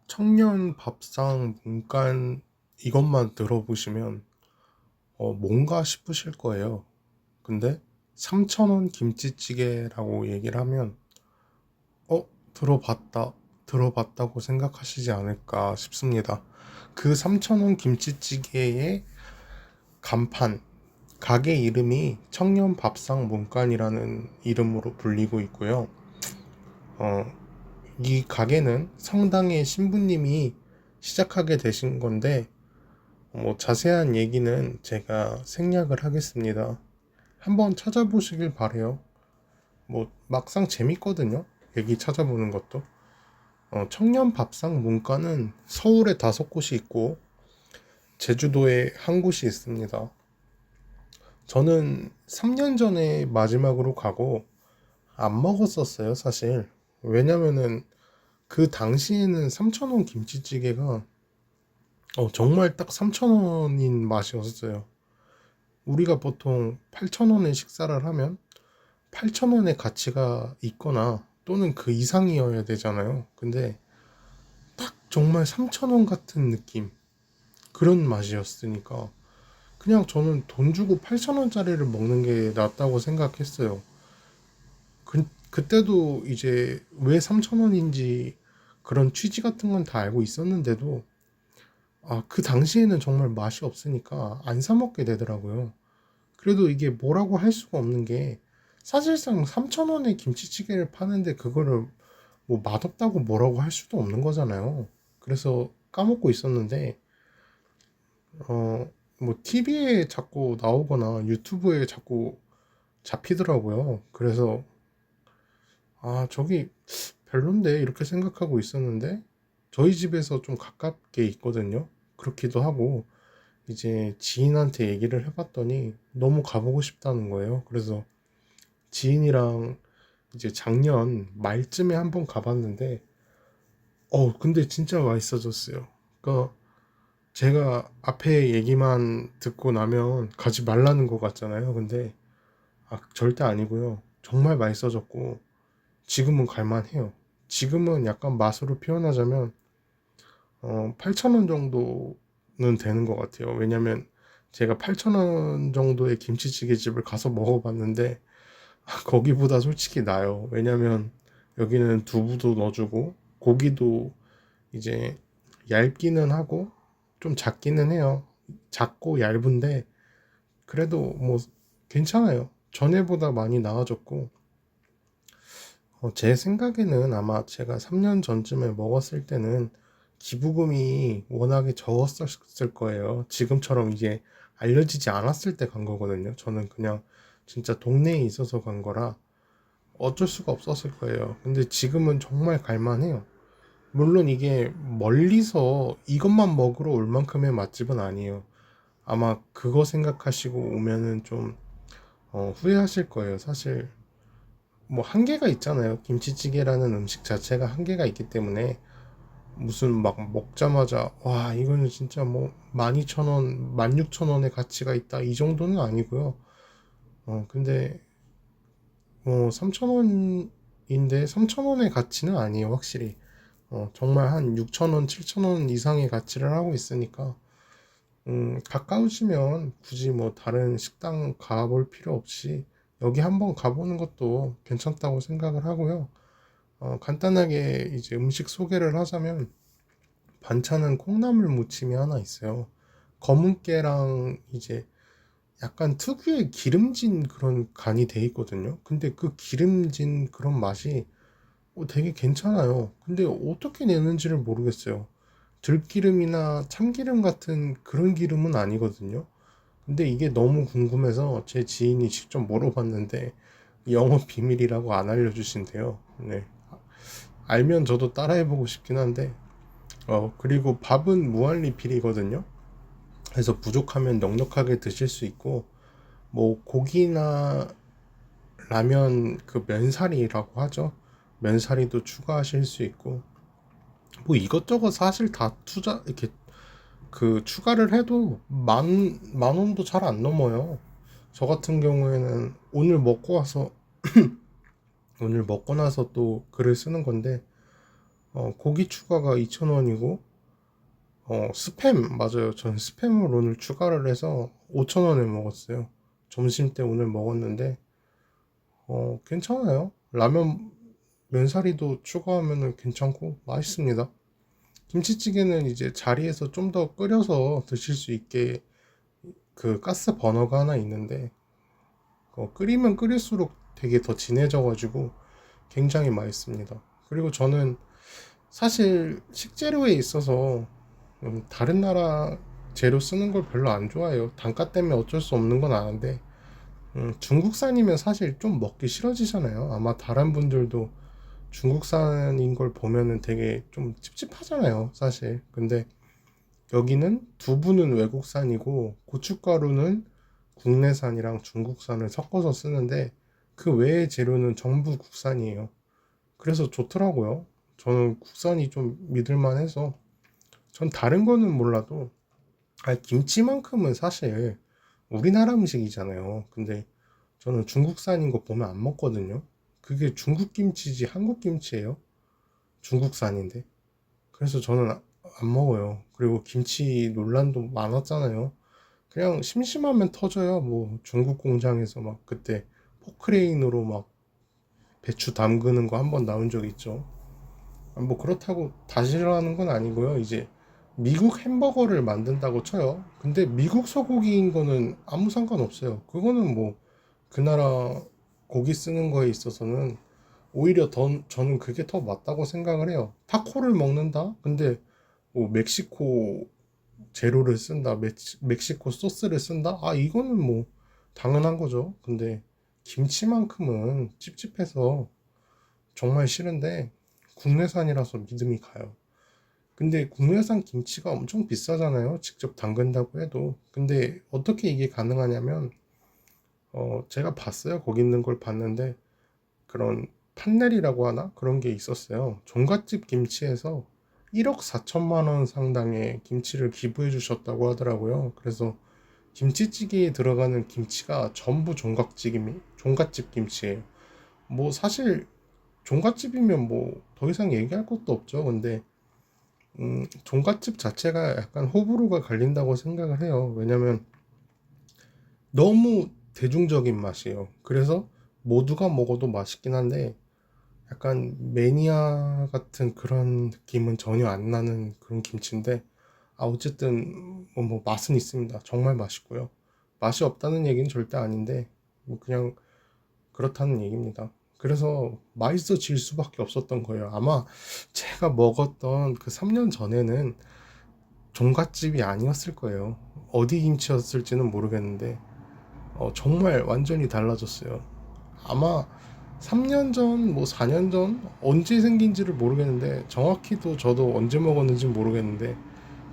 청년 밥상 문간 이것만 들어보시면 뭔가 싶으실 거예요. 근데 3,000원 김치찌개라고 얘기를 하면 어 들어봤다 들어봤다고 생각하시지 않을까 싶습니다. 그 3,000원 김치찌개의 간판 가게 이름이 청년 밥상 문간이라는 이름으로 불리고 있고요. 어, 이 가게는 성당의 신부님이 시작하게 되신 건데 뭐 자세한 얘기는 제가 생략을 하겠습니다. 한번 찾아보시길 바래요. 뭐 막상 재밌거든요. 얘기 찾아보는 것도. 청년 밥상 문과는 서울에 5곳이 있고 제주도에 한 곳이 있습니다. 저는 3년 전에 마지막으로 가고 안 먹었었어요, 사실. 왜냐면은 그 당시에는 3,000원 김치찌개가 정말 딱 3,000원인 맛이었어요. 우리가 보통 8,000원에 식사를 하면 8,000원의 가치가 있거나 또는 그 이상이어야 되잖아요. 근데 딱 정말 3,000원 같은 느낌. 그런 맛이었으니까 그냥 저는 돈 주고 8,000원짜리를 먹는 게 낫다고 생각했어요. 그때도 이제 왜 3,000원인지 그런 취지 같은 건 다 알고 있었는데도 그 당시에는 정말 맛이 없으니까 안 사 먹게 되더라고요. 그래도 이게 뭐라고 할 수가 없는 게 사실상 3,000원에 김치찌개를 파는데 그거를 뭐 맛없다고 뭐라고 할 수도 없는 거잖아요. 그래서 까먹고 있었는데 뭐 TV에 자꾸 나오거나 유튜브에 자꾸 잡히더라고요. 그래서 저기 별론데 이렇게 생각하고 있었는데 저희 집에서 좀 가깝게 있거든요. 그렇기도 하고 이제 지인한테 얘기를 해봤더니 너무 가보고 싶다는 거예요. 그래서 지인이랑 이제 작년 말쯤에 한번 가봤는데 근데 진짜 맛있어졌어요. 그러니까 제가 앞에 얘기만 듣고 나면 가지 말라는 것 같잖아요. 근데 절대 아니고요. 정말 맛있어졌고 지금은 갈만해요. 지금은 약간 맛으로 표현하자면 8,000원 정도는 되는 것 같아요. 왜냐면 제가 8,000원 정도의 김치찌개 집을 가서 먹어봤는데 거기보다 솔직히 나요. 왜냐면 여기는 두부도 넣어주고 고기도 이제 얇기는 하고 좀 작기는 해요. 작고 얇은데 그래도 뭐 괜찮아요. 전에보다 많이 나아졌고 제 생각에는 아마 제가 3년 전쯤에 먹었을 때는 기부금이 워낙에 적었을 거예요. 지금처럼 이제 알려지지 않았을 때 간 거거든요. 저는 그냥 진짜 동네에 있어서 간 거라 어쩔 수가 없었을 거예요. 근데 지금은 정말 갈만해요. 물론 이게 멀리서 이것만 먹으러 올 만큼의 맛집은 아니에요. 아마 그거 생각하시고 오면은 좀 후회하실 거예요. 사실 뭐 한계가 있잖아요. 김치찌개라는 음식 자체가 한계가 있기 때문에 무슨 막 먹자마자 와 이거는 진짜 뭐 12,000원, 16,000원의 가치가 있다 이 정도는 아니고요. 근데 3,000원인데 3,000원의 가치는 아니에요, 확실히. 정말 한 6,000원, 7,000원 이상의 가치를 하고 있으니까 가까우시면 굳이 뭐 다른 식당 가볼 필요 없이 여기 한번 가보는 것도 괜찮다고 생각을 하고요. 간단하게 이제 음식 소개를 하자면 반찬은 콩나물 무침이 하나 있어요. 검은깨랑 이제 약간 특유의 기름진 그런 간이 돼 있거든요. 근데 그 기름진 그런 맛이 되게 괜찮아요. 근데 어떻게 내는지를 모르겠어요. 들기름이나 참기름 같은 그런 기름은 아니거든요. 근데 이게 너무 궁금해서 제 지인이 직접 물어봤는데 영업 비밀이라고 안 알려주신대요. 네. 알면 저도 따라해보고 싶긴 한데 그리고 밥은 무한리필이거든요. 그래서 부족하면 넉넉하게 드실 수 있고 뭐 고기나 라면 그 면사리라고 하죠. 면사리도 추가하실 수 있고 뭐 이것저것 사실 다 투자 이렇게 그 추가를 해도 만 원도 잘 안 넘어요. 저 같은 경우에는 오늘 먹고 나서 또 글을 쓰는 건데 고기 추가가 2,000원이고, 스팸, 맞아요. 전 스팸을 오늘 추가를 해서 5,000원에 먹었어요. 점심 때 오늘 먹었는데, 괜찮아요. 라면 면사리도 추가하면 괜찮고 맛있습니다. 김치찌개는 이제 자리에서 좀 더 끓여서 드실 수 있게 그 가스 버너가 하나 있는데, 끓이면 끓일수록 되게 더 진해져가지고 굉장히 맛있습니다. 그리고 저는 사실 식재료에 있어서 다른 나라 재료 쓰는 걸 별로 안 좋아해요. 단가 때문에 어쩔 수 없는 건 아는데, 중국산이면 사실 좀 먹기 싫어지잖아요. 아마 다른 분들도 중국산인 걸 보면은 되게 좀 찝찝하잖아요, 사실. 근데 여기는 두부는 외국산이고 고춧가루는 국내산이랑 중국산을 섞어서 쓰는데 그 외의 재료는 전부 국산이에요. 그래서 좋더라고요. 저는 국산이 좀 믿을만해서 전 다른 거는 몰라도 김치만큼은 사실 우리나라 음식이잖아요. 근데 저는 중국산인 거 보면 안 먹거든요. 그게 중국 김치지 한국 김치예요. 중국산인데. 그래서 저는 안 먹어요. 그리고 김치 논란도 많았잖아요. 그냥 심심하면 터져요. 뭐 중국 공장에서 막 그때 포크레인으로 막 배추 담그는 거 한번 나온 적 있죠. 뭐 그렇다고 다 싫어하는 건 아니고요. 이제 미국 햄버거를 만든다고 쳐요. 근데 미국 소고기인 거는 아무 상관없어요. 그거는 뭐 그 나라 고기 쓰는 거에 있어서는 오히려 더 저는 그게 더 맞다고 생각을 해요. 타코를 먹는다? 근데 뭐 멕시코 재료를 쓴다, 멕시코 소스를 쓴다? 이거는 뭐 당연한 거죠. 근데 김치만큼은 찝찝해서 정말 싫은데 국내산이라서 믿음이 가요. 근데 국내산 김치가 엄청 비싸잖아요. 직접 담근다고 해도. 근데 어떻게 이게 가능하냐면 제가 봤어요. 거기 있는 걸 봤는데 그런 판넬이라고 하나? 그런 게 있었어요. 종갓집 김치에서 1억 4천만 원 상당의 김치를 기부해 주셨다고 하더라고요. 그래서 김치찌개에 들어가는 김치가 전부 종갓집 김치예요. 뭐 사실 종갓집이면 뭐 더 이상 얘기할 것도 없죠. 근데 종갓집 자체가 약간 호불호가 갈린다고 생각을 해요. 왜냐면 너무 대중적인 맛이에요. 그래서 모두가 먹어도 맛있긴 한데 약간 매니아 같은 그런 느낌은 전혀 안 나는 그런 김치인데 어쨌든 뭐 맛은 있습니다. 정말 맛있고요. 맛이 없다는 얘기는 절대 아닌데 뭐 그냥 그렇다는 얘기입니다. 그래서 맛있어질 수밖에 없었던 거예요. 아마 제가 먹었던 그 3년 전에는 종갓집이 아니었을 거예요. 어디 김치였을지는 모르겠는데 정말 완전히 달라졌어요. 아마 3년 전, 뭐 4년 전 언제 생긴지를 모르겠는데 정확히도 저도 언제 먹었는지 모르겠는데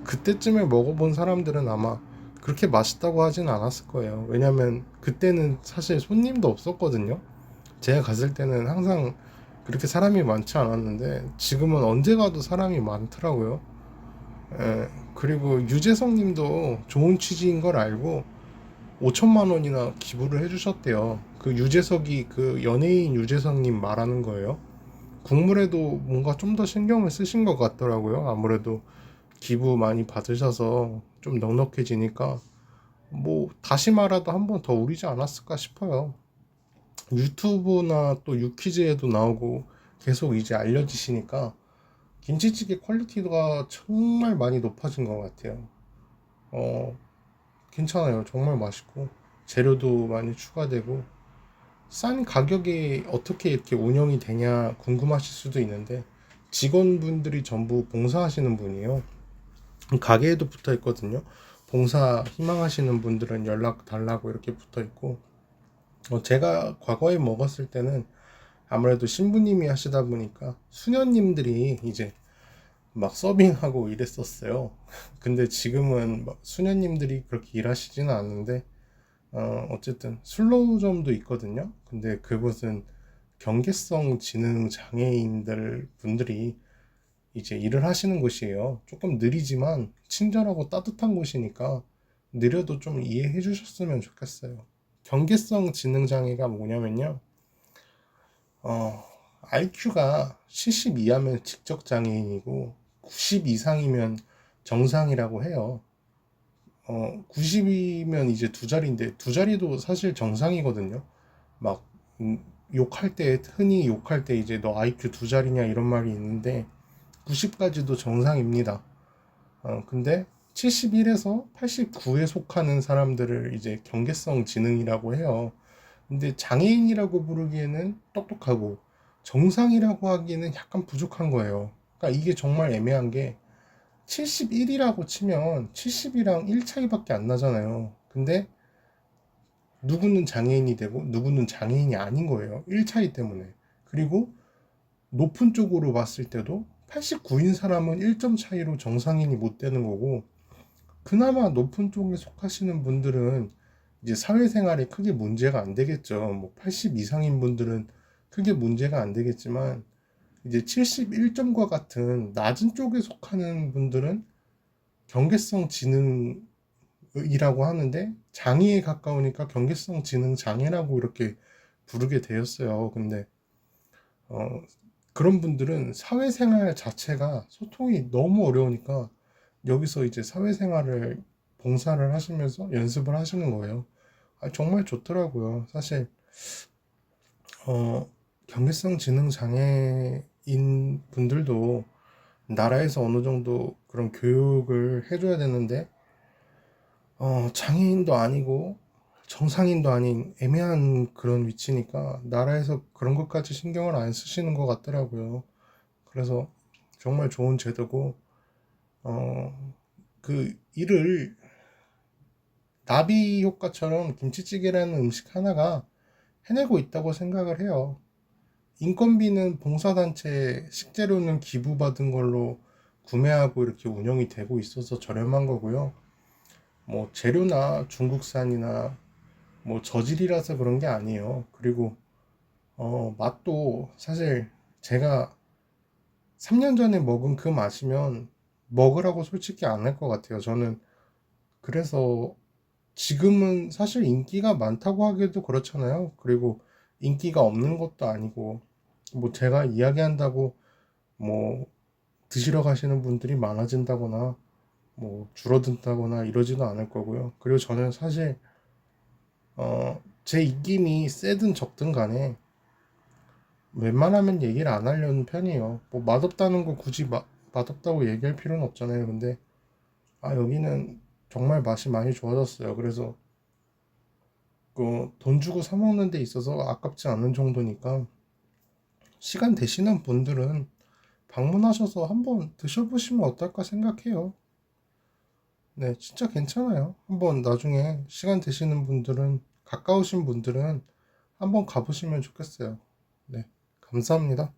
그때쯤에 먹어본 사람들은 아마 그렇게 맛있다고 하진 않았을 거예요. 왜냐면 그때는 사실 손님도 없었거든요. 제가 갔을 때는 항상 그렇게 사람이 많지 않았는데 지금은 언제 가도 사람이 많더라고요. 그리고 유재석 님도 좋은 취지인 걸 알고 5천만 원이나 기부를 해주셨대요. 그 유재석이 그 연예인 유재석님 말하는 거예요. 국물에도 뭔가 좀 더 신경을 쓰신 것 같더라고요. 아무래도 기부 많이 받으셔서 좀 넉넉해지니까 뭐 다시마라도 한 번 더 우리지 않았을까 싶어요. 유튜브나 또 유퀴즈에도 나오고 계속 이제 알려지시니까 김치찌개 퀄리티가 정말 많이 높아진 것 같아요. 어, 괜찮아요. 정말 맛있고 재료도 많이 추가되고 싼 가격에 어떻게 이렇게 운영이 되냐 궁금하실 수도 있는데 직원분들이 전부 봉사하시는 분이에요. 가게에도 붙어 있거든요. 봉사 희망하시는 분들은 연락 달라고 이렇게 붙어 있고 제가 과거에 먹었을 때는 아무래도 신부님이 하시다 보니까 수녀님들이 이제 막 서빙하고 이랬었어요. 근데 지금은 막 수녀님들이 그렇게 일하시지는 않는데 어쨌든 술로점도 있거든요. 근데 그곳은 경계성 지능 장애인들 분들이 이제 일을 하시는 곳이에요. 조금 느리지만 친절하고 따뜻한 곳이니까 느려도 좀 이해해 주셨으면 좋겠어요. 경계성 지능 장애가 뭐냐면요. 어, IQ가 70 이하면 지적장애인이고 90 이상이면 정상이라고 해요. 90이면 이제 두 자리인데 두 자리도 사실 정상이거든요. 막 욕할 때, 흔히 욕할 때 이제 너 IQ 두 자리냐 이런 말이 있는데 90까지도 정상입니다. 근데 71에서 89에 속하는 사람들을 이제 경계성 지능이라고 해요. 근데 장애인이라고 부르기에는 똑똑하고 정상이라고 하기에는 약간 부족한 거예요. 그러니까 이게 정말 애매한 게 71이라고 치면 70이랑 1 차이밖에 안 나잖아요. 근데 누구는 장애인이 되고 누구는 장애인이 아닌 거예요. 1 차이 때문에. 그리고 높은 쪽으로 봤을 때도 89인 사람은 1점 차이로 정상인이 못 되는 거고, 그나마 높은 쪽에 속하시는 분들은 이제 사회생활에 크게 문제가 안 되겠죠. 뭐 80 이상인 분들은 크게 문제가 안 되겠지만 이제 71점과 같은 낮은 쪽에 속하는 분들은 경계성 지능이라고 하는데 장애에 가까우니까 경계성 지능 장애라고 이렇게 부르게 되었어요. 근데 어, 그런 분들은 사회생활 자체가 소통이 너무 어려우니까 여기서 이제 사회생활을 봉사를 하시면서 연습을 하시는 거예요. 정말 좋더라고요. 사실 경계성 지능 장애인 분들도 나라에서 어느 정도 그런 교육을 해줘야 되는데 장애인도 아니고 정상인도 아닌 애매한 그런 위치니까 나라에서 그런 것까지 신경을 안 쓰시는 것 같더라고요. 그래서 정말 좋은 제도고 그 일을 나비 효과처럼 김치찌개라는 음식 하나가 해내고 있다고 생각을 해요. 인건비는 봉사단체 식재료는 기부받은 걸로 구매하고 이렇게 운영이 되고 있어서 저렴한 거고요. 뭐 재료나 중국산이나 뭐 저질이라서 그런 게 아니에요. 그리고 맛도 사실 제가 3년 전에 먹은 그 맛이면 먹으라고 솔직히 안 할 것 같아요. 저는 그래서 지금은 사실 인기가 많다고 하기도 그렇잖아요. 그리고 인기가 없는 것도 아니고 뭐 제가 이야기한다고 뭐 드시러 가시는 분들이 많아진다거나 뭐 줄어든다거나 이러지도 않을 거고요. 그리고 저는 사실 제 입김이 세든 적든 간에 웬만하면 얘기를 안 하려는 편이에요. 뭐 맛없다는 거 굳이 맛없다고 얘기할 필요는 없잖아요. 근데 여기는 정말 맛이 많이 좋아졌어요. 그래서 그 돈 주고 사 먹는 데 있어서 아깝지 않은 정도니까 시간 되시는 분들은 방문하셔서 한번 드셔보시면 어떨까 생각해요. 네, 진짜 괜찮아요. 한번 나중에 시간 되시는 분들은, 가까우신 분들은 한번 가보시면 좋겠어요. 네, 감사합니다.